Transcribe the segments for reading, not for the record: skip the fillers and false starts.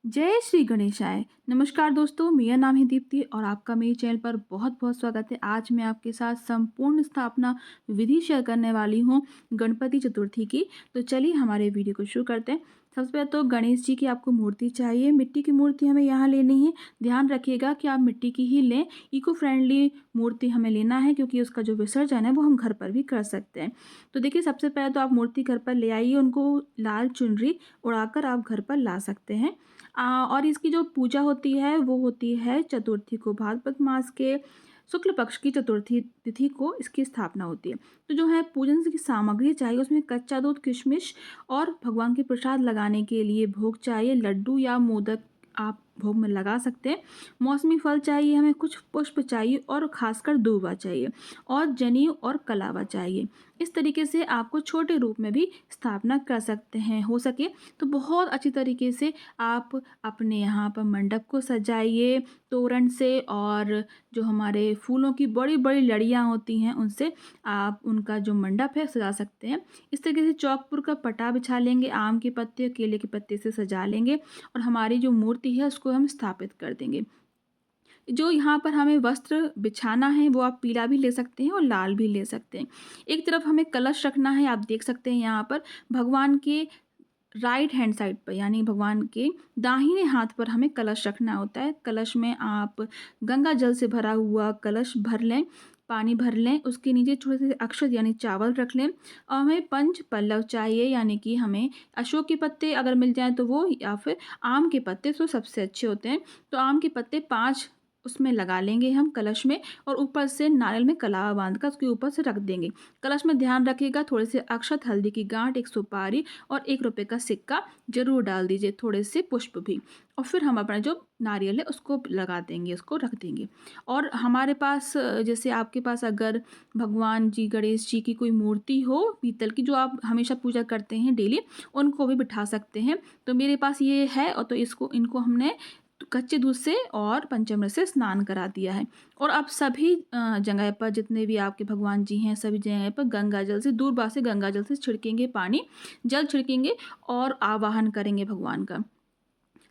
जय श्री गणेशाय। नमस्कार दोस्तों, मेरा नाम है दीप्ति और आपका मेरे चैनल पर बहुत-बहुत स्वागत है। आज मैं आपके साथ संपूर्ण स्थापना विधि शेयर करने वाली हूँ गणपति चतुर्थी की। तो चलिए हमारे वीडियो को शुरू करते हैं। सबसे पहले तो गणेश जी की आपको मूर्ति चाहिए। मिट्टी की मूर्ति हमें यहाँ लेनी है। ध्यान रखिएगा कि आप मिट्टी की ही लें। इको फ्रेंडली मूर्ति हमें लेना है क्योंकि उसका जो विसर्जन है वो हम घर पर भी कर सकते हैं। तो देखिए, सबसे पहले तो आप मूर्ति घर पर ले आइए। उनको लाल चुनरी उड़ाकर आप घर पर ला सकते हैं। और इसकी जो पूजा होती है वो होती है चतुर्थी को, भाद्रपद मास के शुक्ल पक्ष की चतुर्थी तिथि को इसकी स्थापना होती है। तो जो है पूजन की सामग्री चाहिए, उसमें कच्चा दूध, किशमिश और भगवान के प्रसाद लगाने के लिए भोग चाहिए। लड्डू या मोदक आप भोग में लगा सकते हैं। मौसमी फल चाहिए, हमें कुछ पुष्प चाहिए और खासकर दूबा चाहिए और जनेऊ और कलावा चाहिए। इस तरीके से आपको छोटे रूप में भी स्थापना कर सकते हैं। हो सके तो बहुत अच्छी तरीके से आप अपने यहाँ पर मंडप को सजाइए तोरण से, और जो हमारे फूलों की बड़ी बड़ी लड़ियाँ होती हैं उनसे आप उनका जो मंडप है सजा सकते हैं। इस तरीके से चौकपुर का पटा बिछा लेंगे, आम के पत्ते केले के पत्ते से सजा लेंगे और हमारी जो मूर्ति है उसको हम स्थापित कर देंगे। जो यहाँ पर हमें वस्त्र बिछाना है वो आप पीला भी ले सकते हैं और लाल भी ले सकते हैं। एक तरफ हमें कलश रखना है, आप देख सकते हैं यहाँ पर भगवान के राइट हैंड साइड पर, यानी भगवान के दाहिने हाथ पर हमें कलश रखना होता है। कलश में आप गंगा जल से भरा हुआ कलश भर लें, पानी भर लें, उसके नीचे थोड़े से अक्षत यानी चावल रख लें और हमें पंच पल्लव चाहिए, यानी कि हमें अशोक के पत्ते अगर मिल जाएँ तो वो, या फिर आम के पत्ते तो सबसे अच्छे होते हैं। तो आम के पत्ते 5 उसमें लगा लेंगे हम कलश में, और ऊपर से नारियल में कलावा बांध कर उसके ऊपर से रख देंगे। कलश में ध्यान रखिएगा थोड़े से अक्षत, हल्दी की गांठ, एक सुपारी और 1 रुपए का सिक्का ज़रूर डाल दीजिए, थोड़े से पुष्प भी। और फिर हम अपना जो नारियल है उसको लगा देंगे, उसको रख देंगे। और हमारे पास जैसे आपके पास अगर भगवान जी, गणेश जी की कोई मूर्ति हो पीतल की, जो आप हमेशा पूजा करते हैं डेली, उनको भी बिठा सकते हैं। तो मेरे पास ये है, और तो इनको हमने कच्चे दूध से और पंचामृत से स्नान करा दिया है। और अब सभी जगह पर जितने भी आपके भगवान जी हैं, सभी जगह पर गंगा जल से, दूरबा से गंगा जल से छिड़केंगे, पानी जल छिड़केंगे और आवाहन करेंगे भगवान का।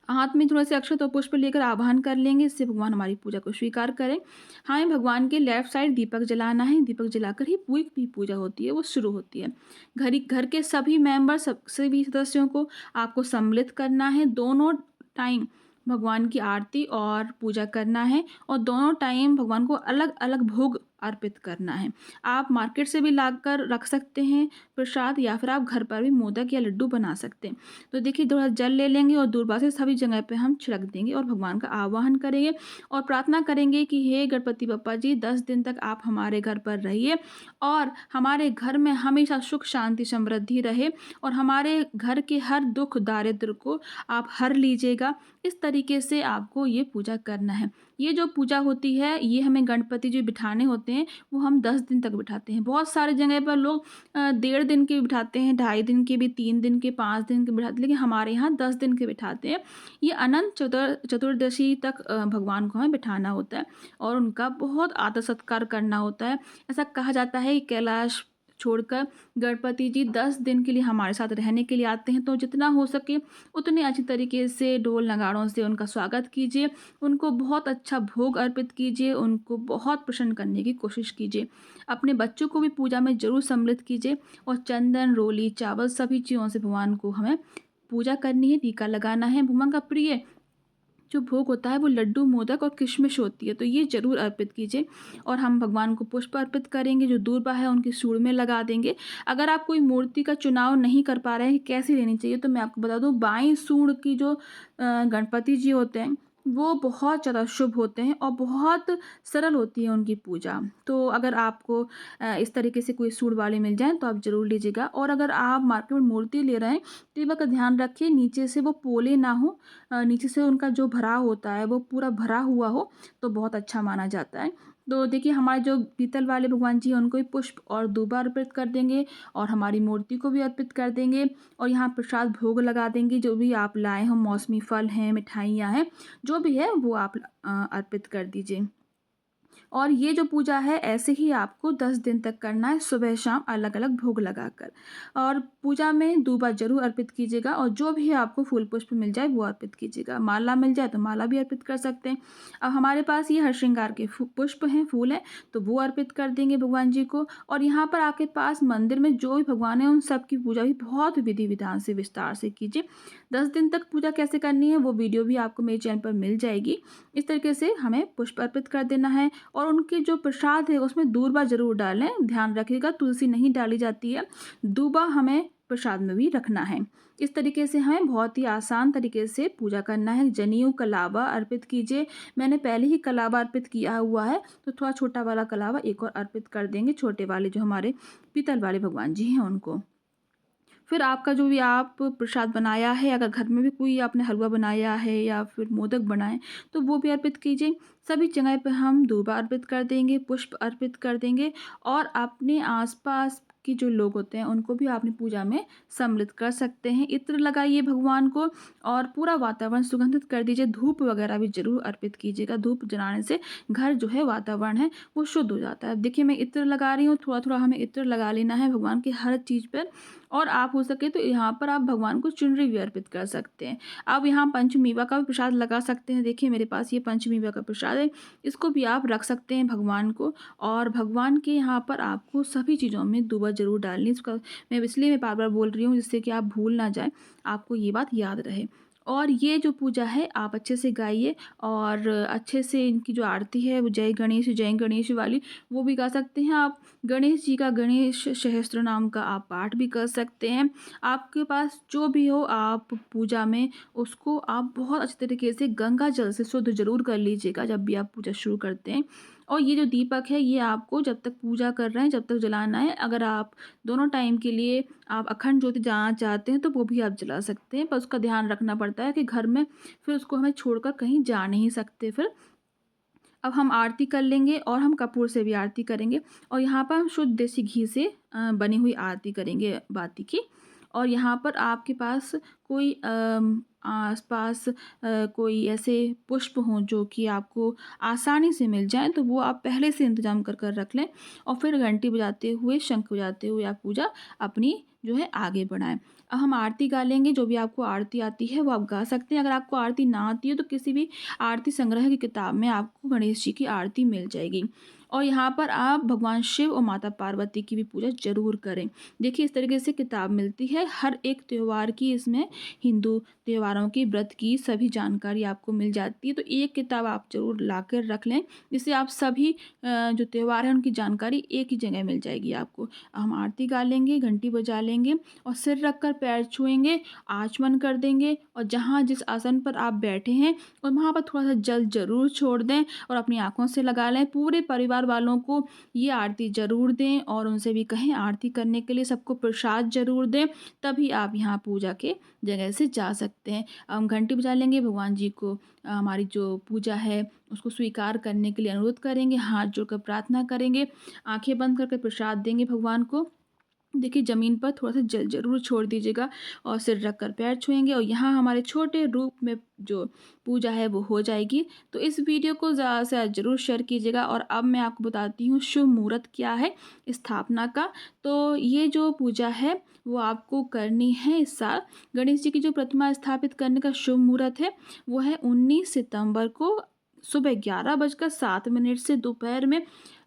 हाथ में थोड़े से अक्षत और पुष्प लेकर आवाहन कर लेंगे, इससे भगवान हमारी पूजा को स्वीकार करें। हमें भगवान के लेफ्ट साइड दीपक जलाना है। दीपक जलाकर ही पूरी भी पूजा होती है वो शुरू होती है। घर के सभी मेंबर, सभी सदस्यों को आपको सम्मिलित करना है। दोनों टाइम भगवान की आरती और पूजा करना है, और दोनों टाइम भगवान को अलग अलग भोग अर्पित करना है। आप मार्केट से भी लाकर रख सकते हैं प्रसाद, या फिर आप घर पर भी मोदक या लड्डू बना सकते हैं। तो देखिए, थोड़ा जल ले लेंगे और दूरबा से सभी जगह पे हम छिड़क देंगे और भगवान का आवाहन करेंगे और प्रार्थना करेंगे कि हे गणपति बप्पा जी, 10 दिन तक आप हमारे घर पर रहिए और हमारे घर में हमेशा सुख शांति समृद्धि रहे, और हमारे घर के हर दुख दारिद्र को आप हर लीजिएगा। इस तरीके से आपको ये पूजा करना है। ये जो पूजा होती है, ये हमें गणपति जो बिठाने होते हैं वो हम 10 दिन तक बिठाते हैं। बहुत सारे जगह पर लोग 1.5 दिन के बिठाते हैं, 2.5 दिन के भी, 3 दिन के, 5 दिन के बिठाते हैं, लेकिन हमारे यहाँ 10 दिन के बिठाते हैं। ये अनंत चतुर्दशी तक भगवान को हमें बिठाना होता है और उनका बहुत आदर सत्कार करना होता है। ऐसा कहा जाता है कि कैलाश छोड़कर गणपति जी 10 दिन के लिए हमारे साथ रहने के लिए आते हैं। तो जितना हो सके उतने अच्छी तरीके से ढोल नगाड़ों से उनका स्वागत कीजिए, उनको बहुत अच्छा भोग अर्पित कीजिए, उनको बहुत प्रसन्न करने की कोशिश कीजिए। अपने बच्चों को भी पूजा में ज़रूर सम्मिलित कीजिए, और चंदन, रोली, चावल सभी चीज़ों से भगवान को हमें पूजा करनी है, टीका लगाना है। भगवान का प्रिय जो भोग होता है वो लड्डू, मोदक और किशमिश होती है, तो ये ज़रूर अर्पित कीजिए। और हम भगवान को पुष्प अर्पित करेंगे, जो दूर्वा है उनकी सूंड में लगा देंगे। अगर आप कोई मूर्ति का चुनाव नहीं कर पा रहे हैं कि कैसी लेनी चाहिए, तो मैं आपको बता दूं, बाईं सूंड की जो गणपति जी होते हैं वो बहुत ज़्यादा शुभ होते हैं और बहुत सरल होती है उनकी पूजा। तो अगर आपको इस तरीके से कोई सूंड वाले मिल जाएँ तो आप ज़रूर लीजिएगा। और अगर आप मार्केट में मूर्ति ले रहे हैं तो ये बात का ध्यान रखिए, नीचे से वो पोले ना हो, नीचे से उनका जो भराव होता है वो पूरा भरा हुआ हो, तो बहुत अच्छा माना जाता है। तो देखिए, हमारे जो पीतल वाले भगवान जी हैं उनको भी पुष्प और दूबा अर्पित कर देंगे, और हमारी मूर्ति को भी अर्पित कर देंगे, और यहाँ प्रसाद भोग लगा देंगे। जो भी आप लाए हो, मौसमी फल हैं, मिठाइयाँ हैं, जो भी है वो आप अर्पित कर दीजिए। और ये जो पूजा है ऐसे ही आपको 10 दिन तक करना है, सुबह शाम अलग-अलग भोग लगाकर। और पूजा में दूबा ज़रूर अर्पित कीजिएगा और जो भी आपको फूल पुष्प मिल जाए वो अर्पित कीजिएगा। माला मिल जाए तो माला भी अर्पित कर सकते हैं। अब हमारे पास ये हर श्रृंगार के पुष्प हैं, फूल हैं, तो वो अर्पित कर देंगे भगवान जी को। और यहाँ पर आपके पास मंदिर में जो भी भगवान हैं उन सब की पूजा भी बहुत विधि-विधान से विस्तार से कीजिए। 10 दिन तक पूजा कैसे करनी है वो वीडियो भी आपको मेरे चैनल पर मिल जाएगी। इस तरीके से हमें पुष्प अर्पित कर देना है और उनके जो प्रसाद है उसमें दूर्वा ज़रूर डालें, ध्यान रखिएगा तुलसी नहीं डाली जाती है, दूबा हमें प्रसाद में भी रखना है। इस तरीके से हमें बहुत ही आसान तरीके से पूजा करना है। जनेऊ कलावा अर्पित कीजिए। मैंने पहले ही कलावा अर्पित किया हुआ है, तो थोड़ा छोटा वाला कलावा एक और अर्पित कर देंगे, छोटे वाले जो हमारे पीतल वाले भगवान जी हैं उनको। फिर आपका जो भी आप प्रसाद बनाया है, अगर घर में भी कोई आपने हलवा बनाया है या फिर मोदक बनाए, तो वो भी अर्पित कीजिए। सभी जगह पे हम दूबा अर्पित कर देंगे, पुष्प अर्पित कर देंगे और अपने आस-पास के जो लोग होते हैं, उनको भी आपने पूजा में सम्मिलित कर सकते हैं। इत्र लगाइए भगवान को और पूरा वातावरण सुगंधित कर दीजिए। धूप वगैरह भी ज़रूर अर्पित कीजिएगा। धूप जलाने से घर जो है वातावरण है, वो शुद्ध हो जाता है। देखिए मैं इत्र लगा रही हूँ, थोड़ा-थोड़ा हमें इत्र लगा लेना है भगवान की हर चीज़ पर। और आप हो सके तो यहाँ पर आप भगवान को चुनरी भी अर्पित कर सकते हैं। आप यहाँ पंचमेवा का भी प्रसाद लगा सकते हैं। देखिए मेरे पास ये पंचमेवा का प्रसाद है, इसको भी आप रख सकते हैं भगवान को। और भगवान के यहाँ पर आपको सभी चीज़ों में दूबा ज़रूर डालनी है। इसका मैं बार-बार बोल रही हूँ जिससे कि आप भूल ना जाएँ, आपको ये बात याद रहे। और ये जो पूजा है आप अच्छे से गाइए और अच्छे से इनकी जो आरती है वो जय गणेश वाली वो भी गा सकते हैं आप। गणेश जी का गणेश सहस्त्र नाम का आप पाठ भी कर सकते हैं। आपके पास जो भी हो आप पूजा में उसको आप बहुत अच्छे तरीके से गंगा जल से शुद्ध ज़रूर कर लीजिएगा जब भी आप पूजा शुरू करते हैं। और ये जो दीपक है ये आपको जब तक पूजा कर रहे हैं जब तक जलाना है। अगर आप दोनों टाइम के लिए आप अखंड ज्योति जलाना चाहते हैं तो वो भी आप जला सकते हैं, पर उसका ध्यान रखना पड़ता है कि घर में फिर उसको हमें छोड़कर कहीं जा नहीं सकते फिर। अब हम आरती कर लेंगे और हम कपूर से भी आरती करेंगे और यहाँ पर हम शुद्ध देसी घी से बनी हुई आरती करेंगे बाती की। और यहाँ पर आपके पास कोई आस-पास कोई ऐसे पुष्प हों जो कि आपको आसानी से मिल जाएँ तो वो आप पहले से इंतज़ाम कर कर रख लें और फिर घंटी बजाते हुए, शंख बजाते हुए आप पूजा अपनी जो है आगे बढ़ाएँ। अब हम आरती गा लेंगे, जो भी आपको आरती आती है वो आप गा सकते हैं। अगर आपको आरती ना आती है तो किसी भी आरती संग्रह की किताब में आपको गणेश जी की आरती मिल जाएगी। और यहाँ पर आप भगवान शिव और माता पार्वती की भी पूजा ज़रूर करें। देखिए इस तरीके से किताब मिलती है, हर एक त्योहार की इसमें हिंदू त्योहारों की, व्रत की सभी जानकारी आपको मिल जाती है। तो एक किताब आप ज़रूर ला कर रख लें, जिससे आप सभी जो त्योहार हैं उनकी जानकारी एक ही जगह मिल जाएगी आपको। हम आरती गा लेंगे, घंटी बजा लेंगे और सिर रख कर पैर छुएँगे, आचमन कर देंगे और जहाँ जिस आसन पर आप बैठे हैं और वहाँ पर थोड़ा-सा जल ज़रूर छोड़ दें और अपनी आँखों से लगा लें। पूरे परिवार वालों को ये आरती ज़रूर दें और उनसे भी कहें आरती करने के लिए, सबको प्रसाद ज़रूर दें, तभी आप यहाँ पूजा के जगह से जा सकते हैं। हम घंटी बजा लेंगे, भगवान जी को हमारी जो पूजा है उसको स्वीकार करने के लिए अनुरोध करेंगे, हाथ जोड़कर प्रार्थना करेंगे, आँखें बंद करके प्रसाद देंगे भगवान को। देखिए ज़मीन पर थोड़ा-सा जल ज़रूर छोड़ दीजिएगा और सिर रख कर पैर छुएँगे और यहाँ हमारे छोटे रूप में जो पूजा है वो हो जाएगी। तो इस वीडियो को ज़्यादा से ज़्यादा ज़रूर शेयर कीजिएगा और अब मैं आपको बताती हूँ शुभ मुहूर्त क्या है स्थापना का। तो ये जो पूजा है वो आपको करनी है इस साल। गणेश जी की जो प्रतिमा स्थापित करने का शुभ मुहूर्त है वो है 19 सितंबर को सुबह 11:07 से दोपहर में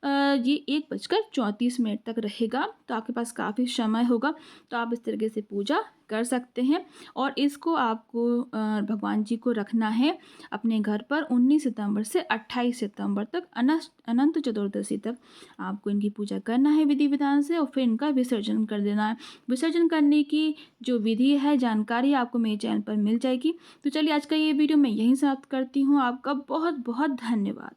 ये 1:34 तक रहेगा। तो आपके पास काफ़ी समय होगा, तो आप इस तरीके से पूजा कर सकते हैं और इसको आपको भगवान जी को रखना है अपने घर पर 19 सितंबर से 28 सितंबर तक, अनंत चतुर्दशी तक आपको इनकी पूजा करना है विधि-विधान से और फिर इनका विसर्जन कर देना है। विसर्जन करने की जो विधि है, जानकारी आपको मेरे चैनल पर मिल जाएगी। तो चलिए आज का ये वीडियो मैं यहीं समाप्त करती हूँ। आपका बहुत-बहुत धन्यवाद।